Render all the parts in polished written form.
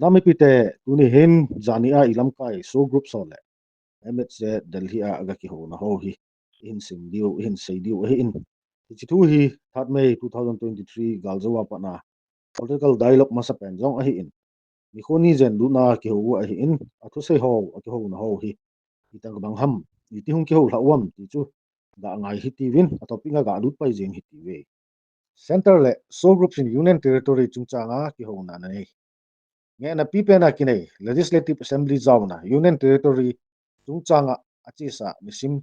Nampi pite tuni hin zania ilam kai so group sole. Emet se Delhi a agaki ho na ho hi in sim diu in sei diu hi in. Chitu hi 3 May 2023 galzawa pa na political dialogue masa penjong a hi in. Nikhoni zen du na ki ho a hi in athu sei ho ki ho na ho hi. Itang bang ham iti hung ki ho la wam ti chu ga ngai hi ti win atopinga ga lut pai jing hi ti we. Center le so groups in union territory chungchanga ki ho na nei. Nghe na pi na kinai legislative assembly zauna union territory chungchanga achisa nisim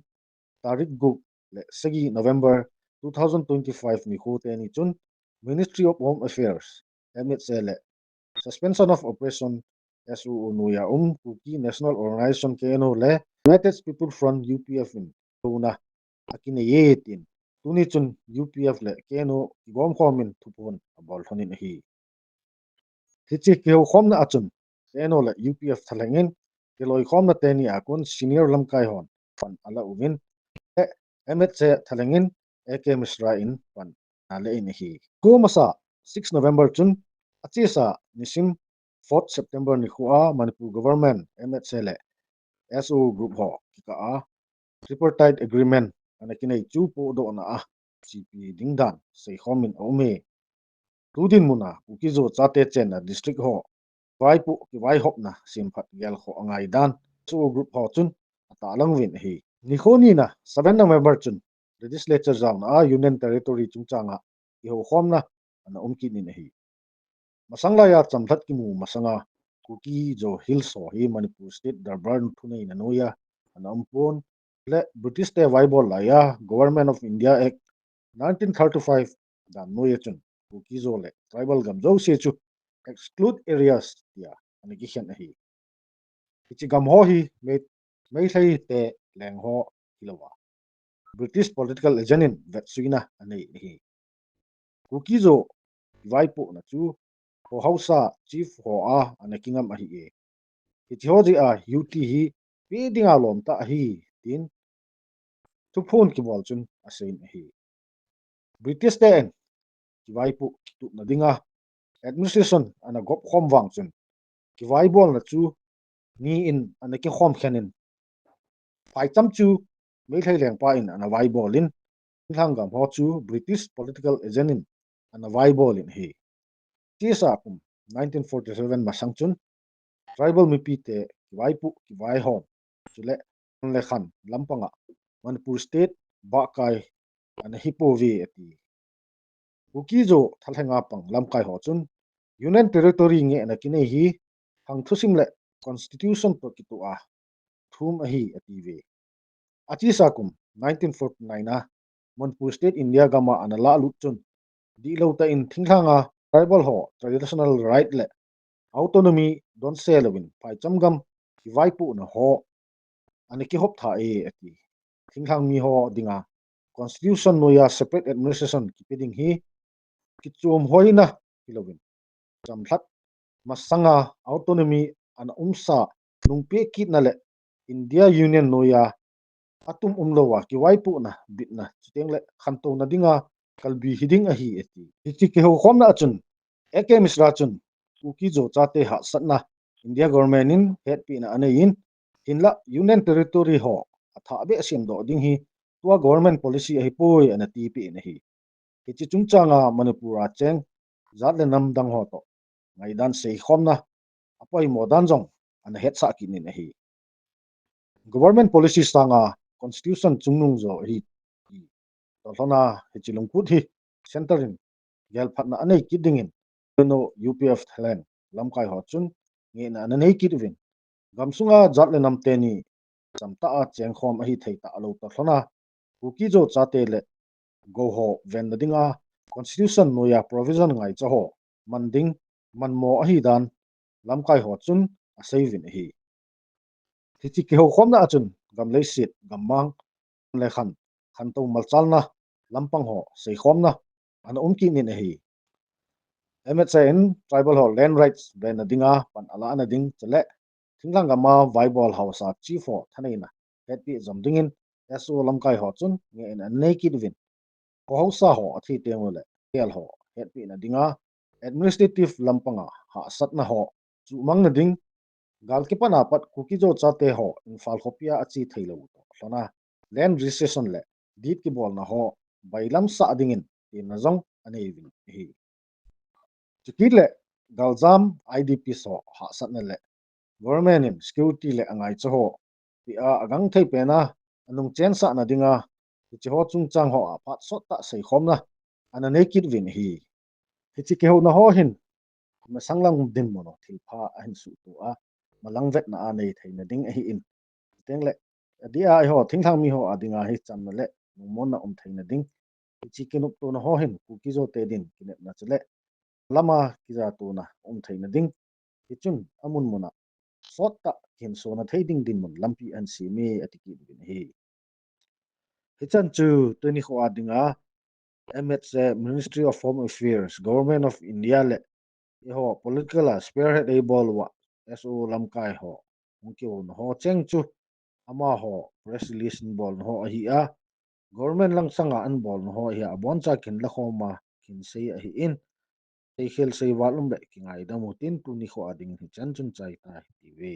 tarik gu le segi November 2025 ni khote ni chun Ministry of Home Affairs MHL suspension of operation SU nuya KUKI National Organization KNO le United People Front UPF in tuna akine yetin tuni chun UPF le KNO gom khomin thupon abol thonin hi hichi ke khom na achun KNO le UPF thalengin keloi khom na teni akun senior lamkai hon fan ala umin MHC thalengin AK Misra in pan ale in hi ko masa 6 November chun achisa nisim 4 September ni khuwa Manipur government MHC le SO group ho ka a tripartite agreement anakinai chu po do na a CP dingdan sei khomin ome tudin muna ukizo chate chen na district ho vai pu ki vai hop na simphat gel ho angai dan SO group ho chun ata langwin hi nikhoni na 7 November chun legislature jang na union territory chungchanga i ho khomna ana umki ni hi masangla ya chamthat ki mu masanga KUKI jo hills ho hi Manipur state darbar thunei na noya ana ampon le British te Bible la ya Government of India Act 1935 dan noya chun KUKI zo le tribal gam zo se chu exclude areas ya ani ki hian hi chi gam ho hi me thai te leng ho kilowa British political agent vet suina ani hi KUKI zo vaipo na chu ho hausa chief ho a anakingam a hi e ki hoji a UT hi pe dinga lom ta hi tin tu phone ki bol chun asein hi British ten ki vaipo tu na dinga administration ana gop khom wang chun ki vai bol na chu ni in anaki khom khanin phai cham chu me thai leng pa in ana vai bolin thang gam ho chu British political agent in ana vai bolin hi tisa kum 1947 masang chun tribal mipi te waipu ki vai hon chule le khan lampanga Manipur state ba kai ana hipo vi ati KUKI zo thalhenga pang lamkai ho chun union territory nge na kine hi hang thusim le constitution to kitu a thum a hi ati ve achi sakum 1949 na Manipur state India gama ana la lu chun di lo ta in thinglanga tribal ho traditional right le autonomy don selwin pai chamgam ki vaipu na ho ani ki hop tha e ati thingthang mi ho dinga constitution no ya separate administration ki peding hi ki chum hoina kilowin chamthat masanga autonomy an umsa nungpe kit na le India Union no ya atum umlowa ki waipu na bitna chiteng le khanto na dinga kalbi hiding a hi ati hi ki ho khomna achun eke misra chun KUKI zo chate ha satna India government in head pi na ane in hinla union territory ho atha be asim do ding hi tua government policy hi poi ana ti pi na hi chi chungchanga Manipur a cheng zat le nam dang ho to ngai dan sei khomna apoi modan jong ana het sa ki ni na hi government policy sanga constitution chungnung zo hi to thona hi chilung put hi center in gel phatna anei kidingin no UPF Thailand lamkai ho chun nge na anei kidwin gamsunga jatle namte ni chamta a cheng khom a hi theita alo to thona KUKI zo chate le go ho ven na dinga constitution no ya provision ngai cha ho manding manmo a hi dan lamkai ho chun a savin hi hi ki ho khom na chun gam le sit gam mang le khan khan to mal chalna lampang ho sei khom na an umki ni na hi MHN tribal ho land rights ven na dinga pan ala na ding chale thinglang gama Bible house a chief ho thaneina happy zomdingin SO lamkai ho chun nge na naked win ko hausa ho athi te ngole tel ho happy na dinga administrative lampanga ha satna ho chu mang na ding gal Kipan apat KUKI zo chate ho infal khopia achi thailo to hlona land registration le deed ki bol na ho bailam sa dingin tin na zong anei vin hi chikit le galjam IDP so ha sat na le government in security le angai cho ho pi a agang thei pe na anung chen sa na dinga chi ho chung chang ho a phat sot ta sei khom na ana naked vin hi chi ke ho na ho hin ma sanglang din mo no thil pha a hin su tu a malang vet na a nei thei na ding a hi in teng le dia ai ho thing thang mi ho adinga hi cham na le mon na thei na ding chi ke nup tu na ho hin KUKI zo te din Kinepna chale lama ki za tu na thei na ding ki chun amun mona sot ta kin so na thei ding din mon lampi an si me atiki bin hi hi chan chu tu ni kho adinga MH Ministry of Home Affairs Government of India le ho political spearhead able wa SO lamkai ho mungki on ho cheng chu ama ho press release bol ho hi a government lang sanga an bol ho hi a bon cha kin la khoma kin sei a hi in sei khel sei walum le ki ngai da mo tin tu ni kho ading hi chan chun chai ta ti ve